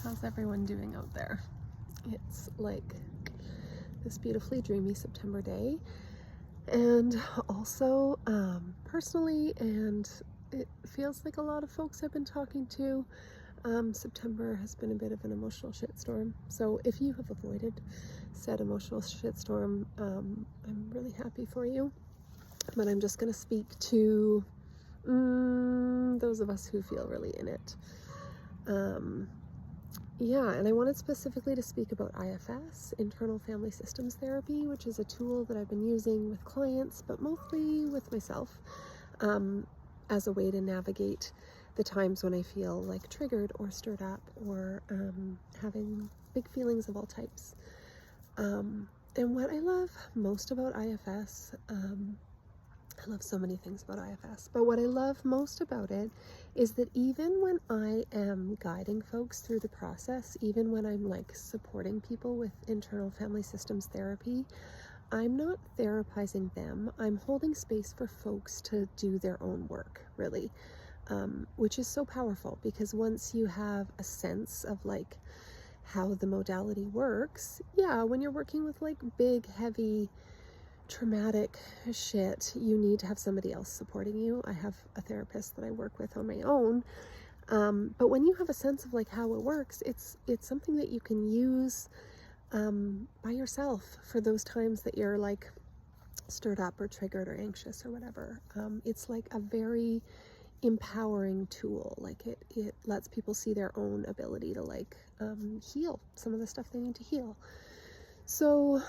How's everyone doing out there? It's like this beautifully dreamy September day, and also personally, and it feels like a lot of folks I've been talking to, September has been a bit of an emotional shitstorm. So if you have avoided said emotional shitstorm, I'm really happy for you, but I'm just going to speak to those of us who feel really in it. Yeah, and I wanted specifically to speak about IFS, Internal Family Systems Therapy, which is a tool that I've been using with clients, but mostly with myself, as a way to navigate the times when I feel like triggered or stirred up or having big feelings of all types. And what I love most about IFS, I love so many things about IFS, but what I love most about it is that even when I am guiding folks through the process, even when I'm like supporting people with internal family systems therapy, I'm not therapizing them. I'm holding space for folks to do their own work, really, which is so powerful, because once you have a sense of like how the modality works, yeah, when you're working with like big, heavy, traumatic shit, you need to have somebody else supporting you. I have a therapist that I work with on my own, but when you have a sense of like how it works, it's something that you can use by yourself for those times that you're like stirred up or triggered or anxious or whatever. It's like a very empowering tool. Like it lets people see their own ability to like heal some of the stuff they need to heal. So,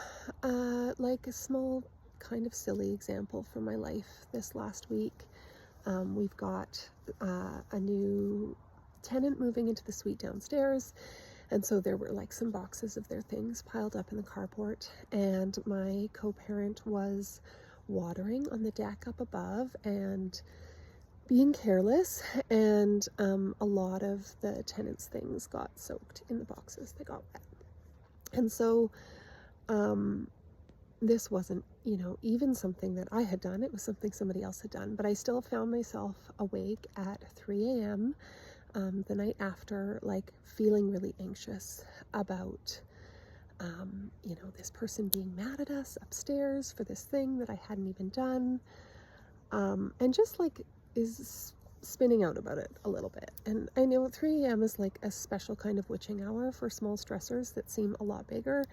like a small kind of silly example from my life this last week, we've got a new tenant moving into the suite downstairs, and so there were like some boxes of their things piled up in the carport, and my co-parent was watering on the deck up above and being careless, and a lot of the tenants' things got soaked in the boxes. They got wet. And so this wasn't, even something that I had done. It was something somebody else had done, but I still found myself awake at 3 a.m. The night after, like feeling really anxious about, this person being mad at us upstairs for this thing that I hadn't even done, and just like is spinning out about it a little bit. And I know 3 a.m. is like a special kind of witching hour for small stressors that seem a lot bigger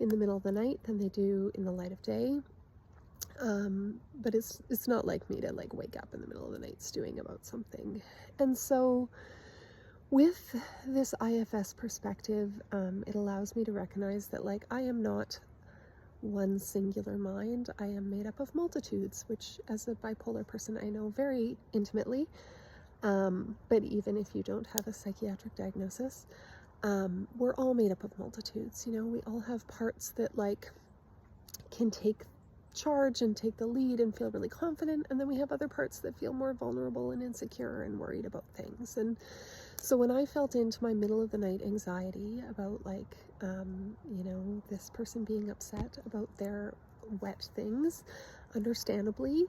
in the middle of the night than they do in the light of day. But it's not like me to like wake up in the middle of the night stewing about something. And so with this IFS perspective, it allows me to recognize that like I am not one singular mind. I am made up of multitudes, which as a bipolar person I know very intimately. But even if you don't have a psychiatric diagnosis, we're all made up of multitudes. We all have parts that like can take charge and take the lead and feel really confident, and then we have other parts that feel more vulnerable and insecure and worried about things. And so when I felt into my middle of the night anxiety about like this person being upset about their wet things, understandably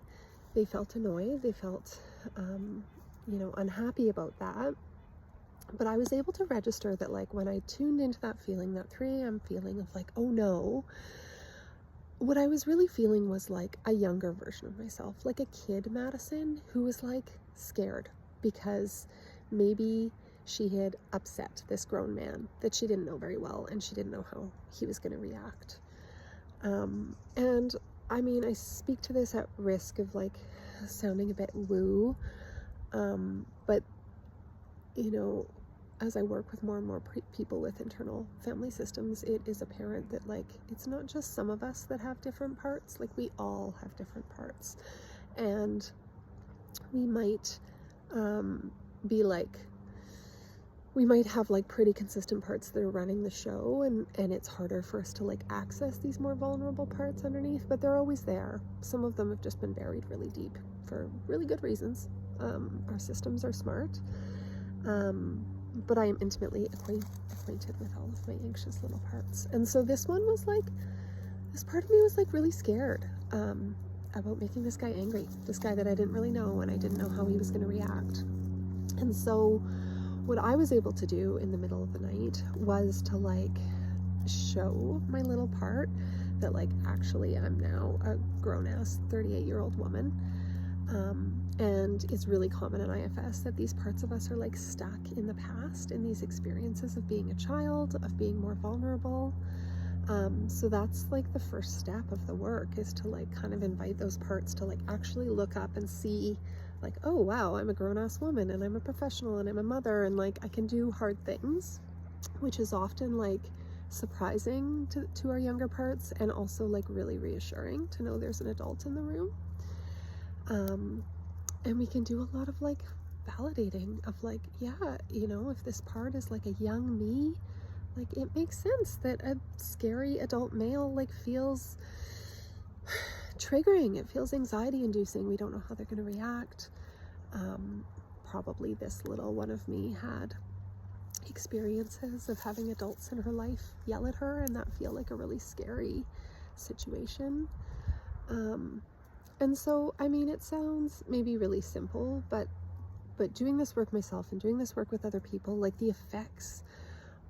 they felt annoyed, they felt unhappy about that. But I was able to register that like when I tuned into that feeling, that 3 a.m. feeling of like, oh no, what I was really feeling was like a younger version of myself, like a kid Madison who was like scared because maybe she had upset this grown man that she didn't know very well, and she didn't know how he was going to react. And I mean, I speak to this at risk of like sounding a bit woo, but as I work with more and more people with internal family systems, it is apparent that like it's not just some of us that have different parts. Like we all have different parts, and we might we might have like pretty consistent parts that are running the show, and it's harder for us to like access these more vulnerable parts underneath, but they're always there. Some of them have just been buried really deep for really good reasons. Our systems are smart, but I am intimately acquainted with all of my anxious little parts. And so this one was like, this part of me was like really scared about making this guy angry, this guy that I didn't really know, and I didn't know how he was going to react. And so what I was able to do in the middle of the night was to like show my little part that like actually I'm now a grown-ass 38-year-old woman. And it's really common in IFS that these parts of us are like stuck in the past, in these experiences of being a child, of being more vulnerable. So that's like the first step of the work, is to like kind of invite those parts to like actually look up and see like, oh wow, I'm a grown-ass woman and I'm a professional and I'm a mother and like I can do hard things, which is often like surprising to our younger parts, and also like really reassuring to know there's an adult in the room. And we can do a lot of like validating of like, yeah, you know, if this part is like a young me, like it makes sense that a scary adult male like feels triggering, it feels anxiety inducing, we don't know how they're going to react. Probably this little one of me had experiences of having adults in her life yell at her and that feel like a really scary situation. And so, I mean, it sounds maybe really simple, but doing this work myself and doing this work with other people, like the effects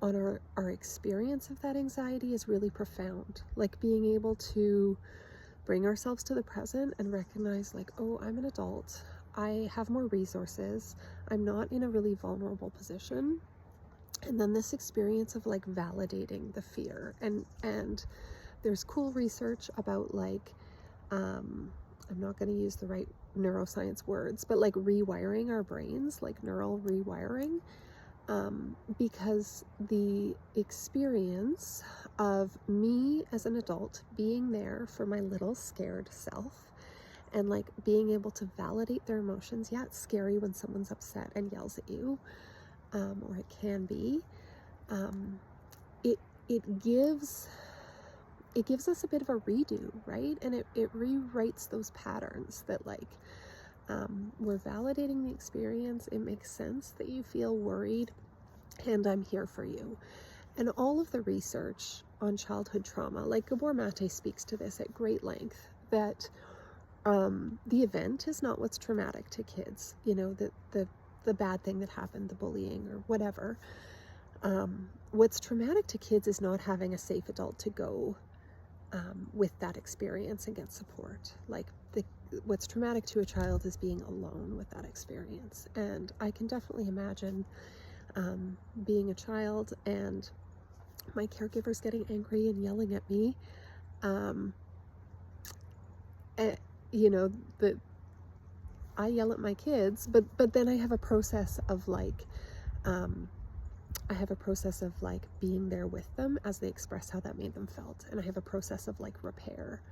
on our experience of that anxiety is really profound. Like being able to bring ourselves to the present and recognize like, oh, I'm an adult, I have more resources, I'm not in a really vulnerable position. And then this experience of like validating the fear, and there's cool research about like, I'm not going to use the right neuroscience words, but like rewiring our brains, like neural rewiring, because the experience of me as an adult being there for my little scared self and like being able to validate their emotions. Yeah, it's scary when someone's upset and yells at you, or it can be. It gives us a bit of a redo, right? And it rewrites those patterns that like, we're validating the experience. It makes sense that you feel worried, and I'm here for you. And all of the research on childhood trauma, like Gabor Mate speaks to this at great length, that the event is not what's traumatic to kids. You know, the bad thing that happened, the bullying or whatever. What's traumatic to kids is not having a safe adult to go with that experience and get support. Like what's traumatic to a child is being alone with that experience. And I can definitely imagine being a child and my caregivers getting angry and yelling at me. You know, I yell at my kids, but then I have a process of like, being there with them as they express how that made them felt. And I have a process of like repair,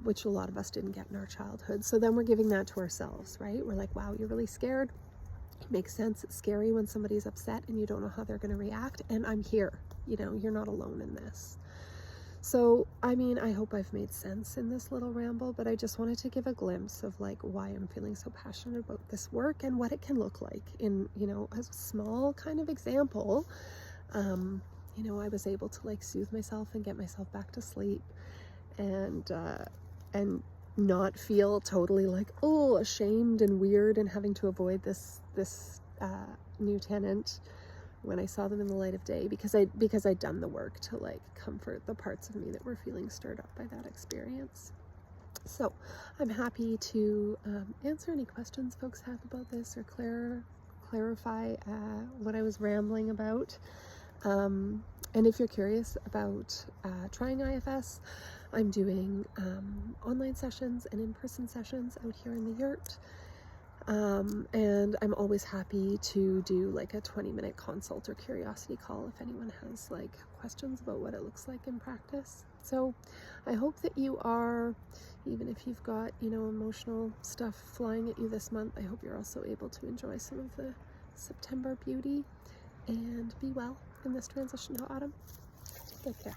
which a lot of us didn't get in our childhood. So then we're giving that to ourselves, right? We're like, wow, you're really scared. It makes sense. It's scary when somebody's upset and you don't know how they're going to react. And I'm here, you know, you're not alone in this. So, I mean, I hope I've made sense in this little ramble, but I just wanted to give a glimpse of like why I'm feeling so passionate about this work and what it can look like in, you know, a small kind of example. You know, I was able to like soothe myself and get myself back to sleep, and not feel totally like, oh, ashamed and weird and having to avoid this new tenant when I saw them in the light of day, because I'd done the work to like comfort the parts of me that were feeling stirred up by that experience. So I'm happy to answer any questions folks have about this, or clarify what I was rambling about. And if you're curious about trying IFS, I'm doing online sessions and in-person sessions out here in the yurt. And I'm always happy to do like a 20-minute consult or curiosity call if anyone has like questions about what it looks like in practice. So I hope that you are, even if you've got, you know, emotional stuff flying at you this month, I hope you're also able to enjoy some of the September beauty and be well in this transition to autumn. Take care.